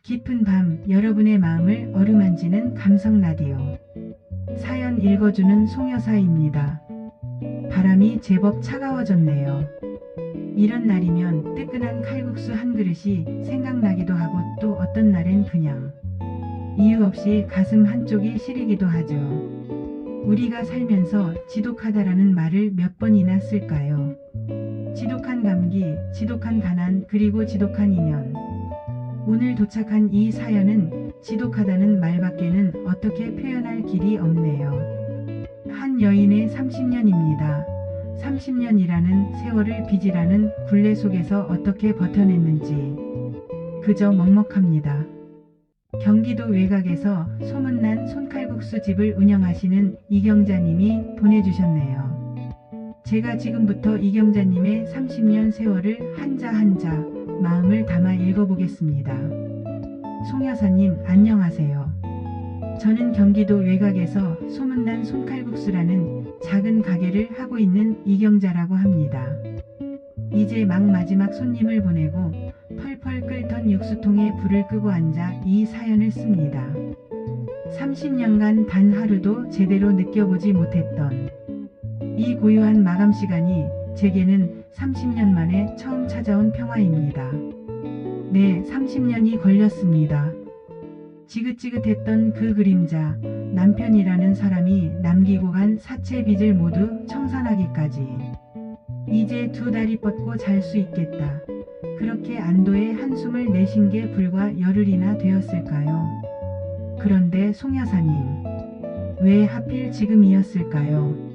깊은 밤 여러분의 마음을 어루만지는 감성 라디오. 사연 읽어주는 송여사입니다. 바람이 제법 차가워졌네요. 이런 날이면 뜨끈한 칼국수 한 그릇이 생각나기도 하고 또 어떤 날엔 그냥 이유 없이 가슴 한쪽이 시리기도 하죠. 우리가 살면서 지독하다라는 말을 몇 번이나 쓸까요? 지독한 감기, 지독한 가난, 그리고 지독한 인연. 오늘 도착한 이 사연은 지독하다는 말밖에는 어떻게 표현할 길이 없네요. 한 여인의 30년입니다. 30년이라는 세월을 빚이라는 굴레 속에서 어떻게 버텨냈는지 그저 먹먹합니다. 경기도 외곽에서 소문난 손칼국수 집을 운영하시는 이경자님이 보내주셨네요. 제가 지금부터 이경자님의 30년 세월을 한자 한자 마음을 담아 읽어보겠습니다. 송여사님 안녕하세요. 저는 경기도 외곽에서 소문난 손칼국수라는 작은 가게를 하고 있는 이경자라고 합니다. 이제 막 마지막 손님을 보내고 펄펄 끓던 육수통에 불을 끄고 앉아 이 사연을 씁니다. 30년간 단 하루도 제대로 느껴보지 못했던 이 고요한 마감 시간이 제게는 30년 만에 처음 찾아온 평화입니다. 네, 30년이 걸렸습니다. 지긋지긋했던 그 그림자, 남편이라는 사람이 남기고 간 사체 빚을 모두 청산하기까지. 이제 두 다리 뻗고 잘 수 있겠다. 그렇게 안도의 한숨을 내쉰 게 불과 열흘이나 되었을까요? 그런데 송여사님, 왜 하필 지금이었을까요?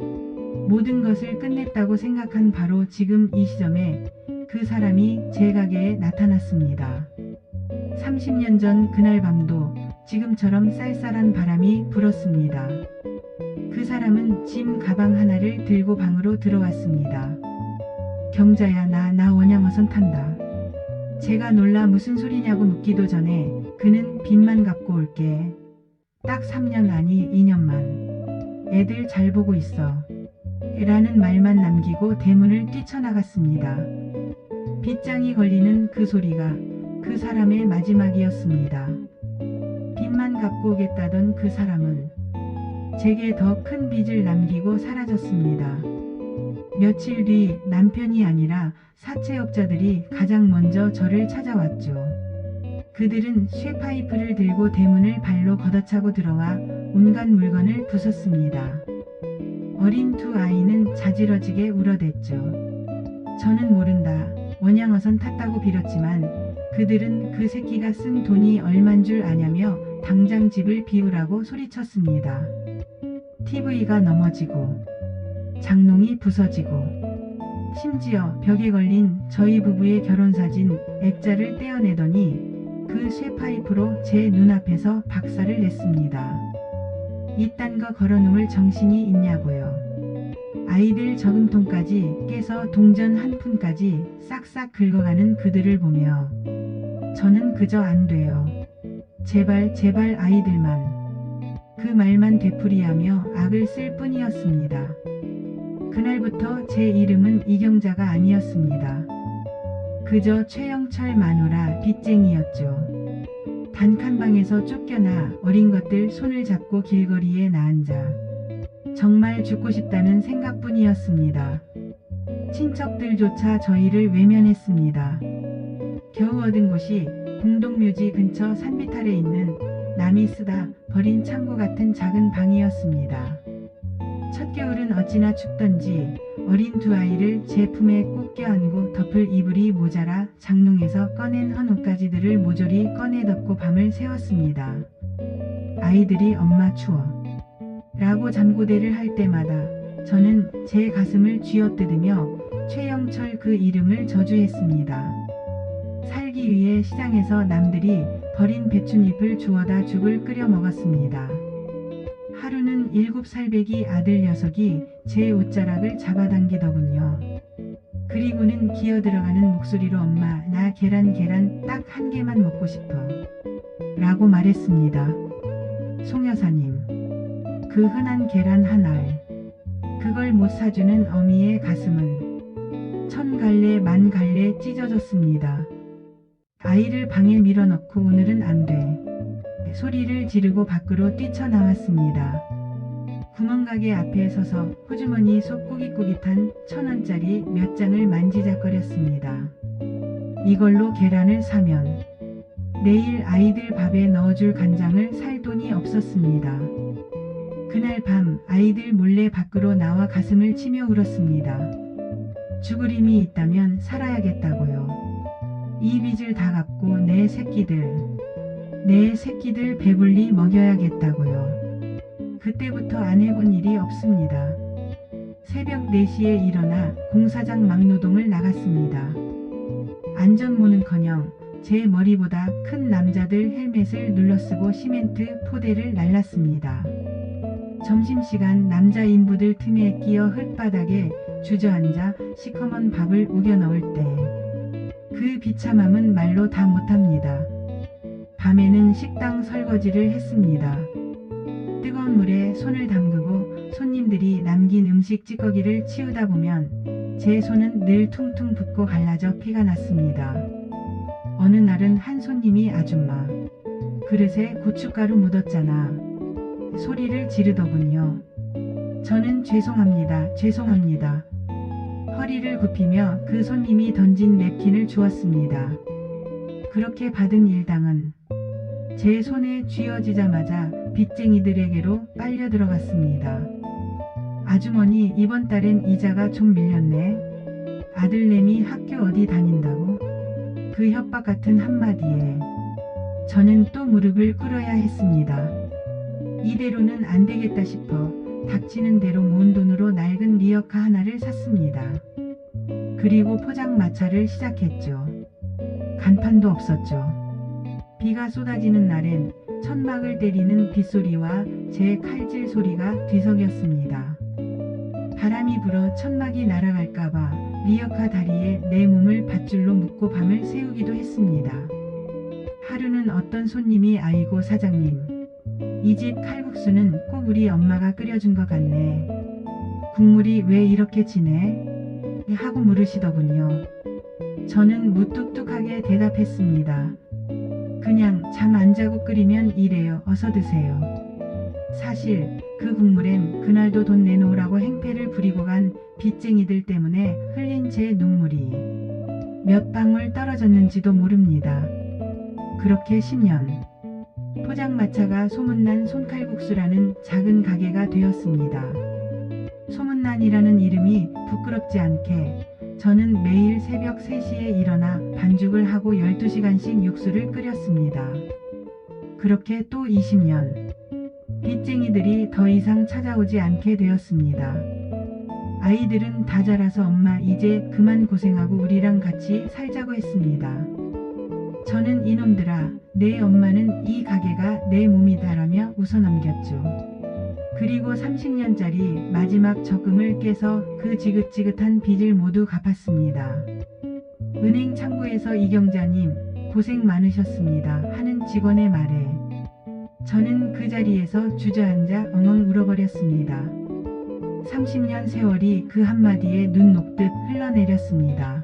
모든 것을 끝냈다고 생각한 바로 지금 이 시점에 그 사람이 제 가게에 나타났습니다. 30년 전 그날 밤도 지금처럼 쌀쌀한 바람이 불었습니다. 그 사람은 짐 가방 하나를 들고 방으로 들어왔습니다. 경자야, 나 원양어선 탄다. 제가 놀라 무슨 소리냐고 묻기도 전에 그는 빚만 갚고 올게. 딱 3년 아니 2년만. 애들 잘 보고 있어. 라는 말만 남기고 대문을 뛰쳐나갔습니다. 빗장이 걸리는 그 소리가 그 사람의 마지막이었습니다. 빚만 갚고 오겠다던 그 사람은 제게 더 큰 빚을 남기고 사라졌습니다. 며칠 뒤 남편이 아니라 사채업자들이 가장 먼저 저를 찾아왔죠. 그들은 쇠파이프를 들고 대문을 발로 걷어차고 들어와 온갖 물건을 부쉈습니다. 어린 두 아이는 자지러지게 울어댔죠. 저는 모른다. 원양어선 탔다고 빌었지만 그들은 그 새끼가 쓴 돈이 얼만 줄 아냐며 당장 집을 비우라고 소리쳤습니다. TV가 넘어지고 장롱이 부서지고 심지어 벽에 걸린 저희 부부의 결혼사진 액자를 떼어내더니 그 쇠파이프로 제 눈앞에서 박살을 냈습니다. 이딴 거 걸어놓을 정신이 있냐고요. 아이들 저금통까지 깨서 동전 한 푼까지 싹싹 긁어가는 그들을 보며 저는 그저 안 돼요. 제발 제발 아이들만. 그 말만 되풀이하며 악을 쓸 뿐이었습니다. 그날부터 제 이름은 이경자가 아니었습니다. 그저 최영철 마누라 빚쟁이였죠. 단칸방에서 쫓겨나 어린 것들 손을 잡고 길거리에 나앉아 정말 죽고 싶다는 생각뿐이었습니다. 친척들조차 저희를 외면했습니다. 겨우 얻은 곳이 공동묘지 근처 산비탈에 있는 남이 쓰다 버린 창고 같은 작은 방이었습니다. 첫 겨울은 어찌나 춥던지 어린 두 아이를 제 품에 꼭 껴안고 덮을 이불이 모자라 장롱에서 꺼낸 헌옷가지들을 모조리 꺼내 덮고 밤을 새웠습니다. 아이들이 엄마 추워 라고 잠고대를 할 때마다 저는 제 가슴을 쥐어뜯으며 최영철 그 이름을 저주했습니다. 살기 위해 시장에서 남들이 버린 배춧잎을 주워다 죽을 끓여 먹었습니다. 하루는 7살배기 아들 녀석이 제 옷자락을 잡아당기더군요. 그리고는 기어들어가는 목소리로 엄마 나 계란 딱 한 개만 먹고 싶어 라고 말했습니다. 송여사님, 그 흔한 계란 한 알, 그걸 못 사주는 어미의 가슴은 천 갈래 만 갈래 찢어졌습니다. 아이를 방에 밀어넣고 오늘은 안 돼. 소리를 지르고 밖으로 뛰쳐나왔습니다. 구멍가게 앞에 서서 호주머니 속 꾸깃꾸깃한 1,000원짜리 몇 장을 만지작거렸습니다. 이걸로 계란을 사면 내일 아이들 밥에 넣어줄 간장을 살 돈이 없었습니다. 그날 밤 아이들 몰래 밖으로 나와 가슴을 치며 울었습니다. 죽을 힘이 있다면 살아야겠다고요. 이 빚을 다 갚고 내 새끼들 배불리 먹여야겠다고요. 그때부터 안 해본 일이 없습니다. 새벽 4시에 일어나 공사장 막노동을 나갔습니다. 안전모는커녕 제 머리보다 큰 남자들 헬멧을 눌러쓰고 시멘트 포대를 날랐습니다. 점심시간 남자 인부들 틈에 끼어 흙바닥에 주저앉아 시커먼 밥을 우겨 넣을 때 그 비참함은 말로 다 못합니다. 밤에는 식당 설거지를 했습니다. 뜨거운 물에 손을 담그고 손님들이 남긴 음식 찌꺼기를 치우다 보면 제 손은 늘 퉁퉁 붓고 갈라져 피가 났습니다. 어느 날은 한 손님이 아줌마, 그릇에 고춧가루 묻었잖아. 소리를 지르더군요. 저는 죄송합니다. 허리를 굽히며 그 손님이 던진 냅킨을 주었습니다. 그렇게 받은 일당은 제 손에 쥐어지자마자 빚쟁이들에게로 빨려 들어갔습니다. 아주머니, 이번 달엔 이자가 좀 밀렸네. 아들내미 학교 어디 다닌다고? 그 협박 같은 한마디에 저는 또 무릎을 꿇어야 했습니다. 이대로는 안 되겠다 싶어 닥치는 대로 모은 돈으로 낡은 리어카 하나를 샀습니다. 그리고 포장마차를 시작했죠. 간판도 없었죠. 비가 쏟아지는 날엔 천막을 때리는 빗소리와 제 칼질 소리가 뒤섞였습니다. 바람이 불어 천막이 날아갈까봐 리어카 다리에 내 몸을 밧줄로 묶고 밤을 새우기도 했습니다. 하루는 어떤 손님이 아이고 사장님, 이 집 칼국수는 꼭 우리 엄마가 끓여준 것 같네. 국물이 왜 이렇게 진해? 하고 물으시더군요. 저는 무뚝뚝하게 대답했습니다. 그냥 잠 안 자고 끓이면 이래요. 어서 드세요. 사실 그 국물엔 그날도 돈 내놓으라고 행패를 부리고 간 빚쟁이들 때문에 흘린 제 눈물이 몇 방울 떨어졌는지도 모릅니다. 그렇게 10년. 포장마차가 소문난 손칼국수라는 작은 가게가 되었습니다. 소문난이라는 이름이 부끄럽지 않게 저는 매일 새벽 3시에 일어나 반죽을 하고 12시간씩 육수를 끓였습니다. 그렇게 또 20년. 빚쟁이들이 더 이상 찾아오지 않게 되었습니다. 아이들은 다 자라서 엄마 이제 그만 고생하고 우리랑 같이 살자고 했습니다. 저는 이놈들아, 내 엄마는 이 가게가 내 몸이다라며 웃어넘겼죠. 그리고 30년짜리 마지막 적금을 깨서 그 지긋지긋한 빚을 모두 갚았습니다. 은행 창구에서 이경자님, 고생 많으셨습니다 하는 직원의 말에 저는 그 자리에서 주저앉아 엉엉 울어버렸습니다. 30년 세월이 그 한마디에 눈 녹듯 흘러내렸습니다.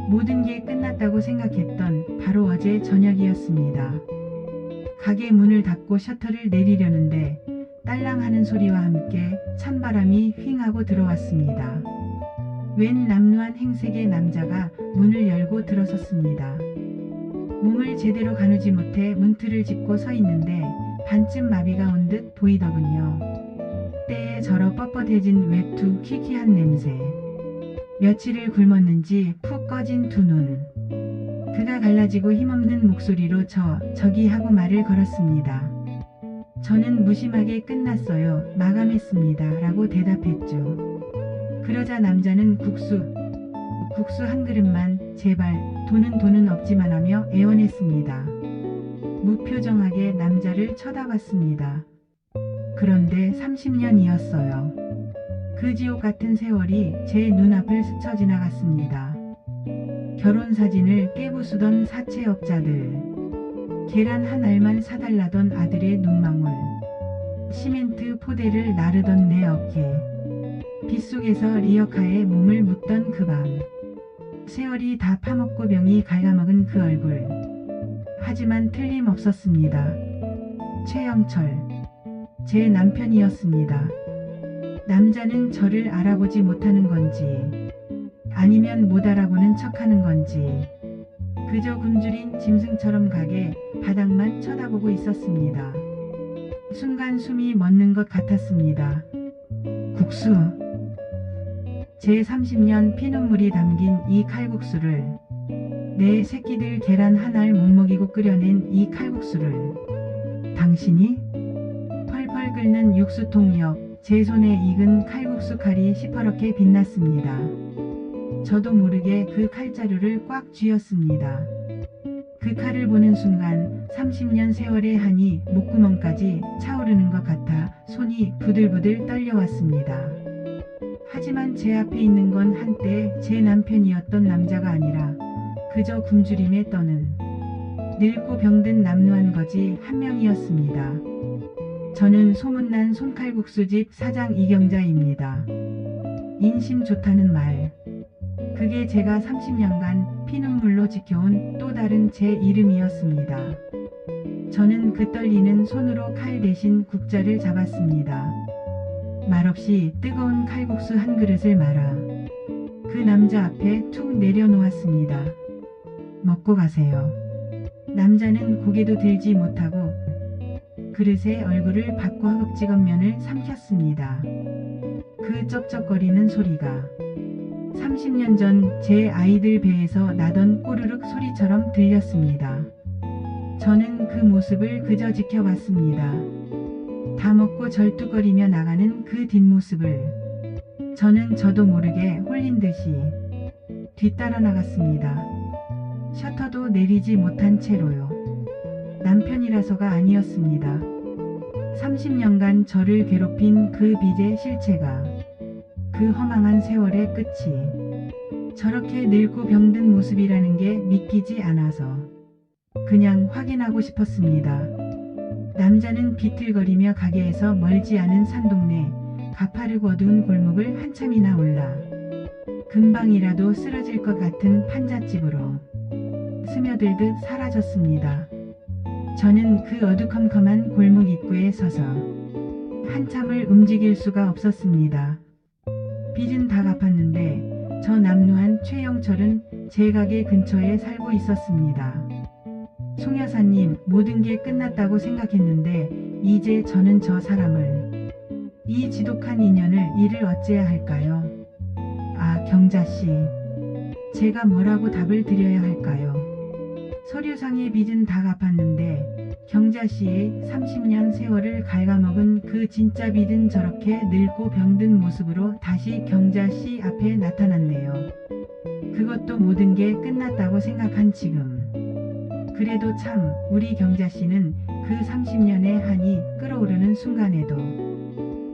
모든 게 끝났다고 생각했던 바로 어제 저녁이었습니다. 가게 문을 닫고 셔터를 내리려는데 딸랑하는 소리와 함께 찬바람이 휑하고 들어왔습니다. 웬 남루한 행색의 남자가 문을 열고 들어섰습니다. 몸을 제대로 가누지 못해 문틀을 짚고 서 있는데 반쯤 마비가 온 듯 보이더군요. 때에 저러 뻣뻣해진 외투 키키한 냄새. 며칠을 굶었는지 푹 꺼진 두 눈. 그가 갈라지고 힘없는 목소리로 저기 하고 말을 걸었습니다. 저는 무심하게 끝났어요. 마감했습니다. 라고 대답했죠. 그러자 남자는 국수 한 그릇만 제발 돈은 없지만 하며 애원했습니다. 무표정하게 남자를 쳐다봤습니다. 그런데 30년이었어요. 그 지옥 같은 세월이 제 눈앞을 스쳐 지나갔습니다. 결혼사진을 깨부수던 사채업자들, 계란 한 알만 사달라던 아들의 눈망울, 시멘트 포대를 나르던 내 어깨, 빗속에서 리어카에 몸을 묻던 그 밤, 세월이 다 파먹고 병이 갉아먹은 그 얼굴. 하지만 틀림없었습니다. 최영철. 제 남편이었습니다. 남자는 저를 알아보지 못하는 건지 아니면 못 알아보는 척하는 건지 그저 굶주린 짐승처럼 가게 바닥만 쳐다보고 있었습니다. 순간 숨이 멎는 것 같았습니다. 국수. 제 30년 피눈물이 담긴 이 칼국수를, 내 새끼들 계란 하나를 못 먹이고 끓여낸 이 칼국수를 당신이? 펄펄 끓는 육수통 옆 제 손에 익은 칼국수 칼이 시퍼렇게 빛났습니다. 저도 모르게 그 칼자루를 꽉 쥐었습니다. 그 칼을 보는 순간 30년 세월의 한이 목구멍까지 차오르는 것 같아 손이 부들부들 떨려왔습니다. 하지만 제 앞에 있는 건 한때 제 남편이었던 남자가 아니라 그저 굶주림에 떠는 늙고 병든 남루한 거지 한 명이었습니다. 저는 소문난 손칼국수집 사장 이경자입니다. 인심 좋다는 말. 그게 제가 30년간 피눈물로 지켜온 또 다른 제 이름이었습니다. 저는 그 떨리는 손으로 칼 대신 국자를 잡았습니다. 말없이 뜨거운 칼국수 한 그릇을 말아 그 남자 앞에 툭 내려놓았습니다. 먹고 가세요. 남자는 고개도 들지 못하고 그릇에 얼굴을 받고 허겁지겁 면을 삼켰습니다. 그 쩝쩝거리는 소리가 30년 전 제 아이들 배에서 나던 꼬르륵 소리처럼 들렸습니다. 저는 그 모습을 그저 지켜봤습니다. 다 먹고 절뚝거리며 나가는 그 뒷모습을 저는 저도 모르게 홀린 듯이 뒤따라 나갔습니다. 셔터도 내리지 못한 채로요. 남편이라서가 아니었습니다. 30년간 저를 괴롭힌 그 빚의 실체가, 그 허망한 세월의 끝이 저렇게 늙고 병든 모습이라는 게 믿기지 않아서 그냥 확인하고 싶었습니다. 남자는 비틀거리며 가게에서 멀지 않은 산동네 가파르고 어두운 골목을 한참이나 올라 금방이라도 쓰러질 것 같은 판잣집으로 스며들듯 사라졌습니다. 저는 그 어두컴컴한 골목 입구에 서서 한참을 움직일 수가 없었습니다. 빚은 다 갚았는데 저 남루한 최영철은 제 가게 근처에 살고 있었습니다. 송 여사님, 모든 게 끝났다고 생각했는데 이제 저는 저 사람을, 이 지독한 인연을 이를 어째야 할까요? 아, 경자씨. 제가 뭐라고 답을 드려야 할까요? 서류상의 빚은 다 갚았는데 경자씨의 30년 세월을 갉아먹은 그 진짜 빚은 저렇게 늙고 병든 모습으로 다시 경자씨 앞에 나타났네요. 그것도 모든 게 끝났다고 생각한 지금. 그래도 참 우리 경자씨는 그 30년의 한이 끓어오르는 순간에도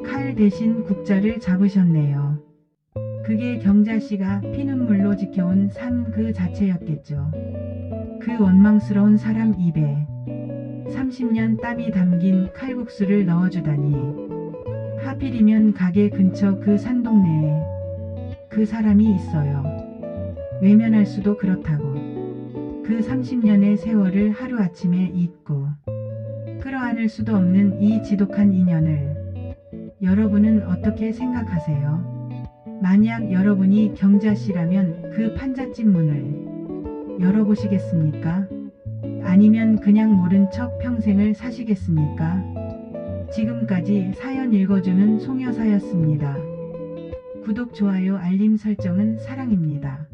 칼 대신 국자를 잡으셨네요. 그게 경자씨가 피눈물로 지켜온 삶 그 자체였겠죠. 그 원망스러운 사람 입에 30년 땀이 담긴 칼국수를 넣어주다니. 하필이면 가게 근처 그 산동네에 그 사람이 있어요. 외면할 수도 그렇다고. 그 30년의 세월을 하루아침에 잊고 끌어안을 수도 없는 이 지독한 인연을 여러분은 어떻게 생각하세요? 만약 여러분이 경자씨라면 그 판잣집 문을 열어보시겠습니까? 아니면 그냥 모른 척 평생을 사시겠습니까? 지금까지 사연 읽어주는 송여사였습니다. 구독, 좋아요, 알림 설정은 사랑입니다.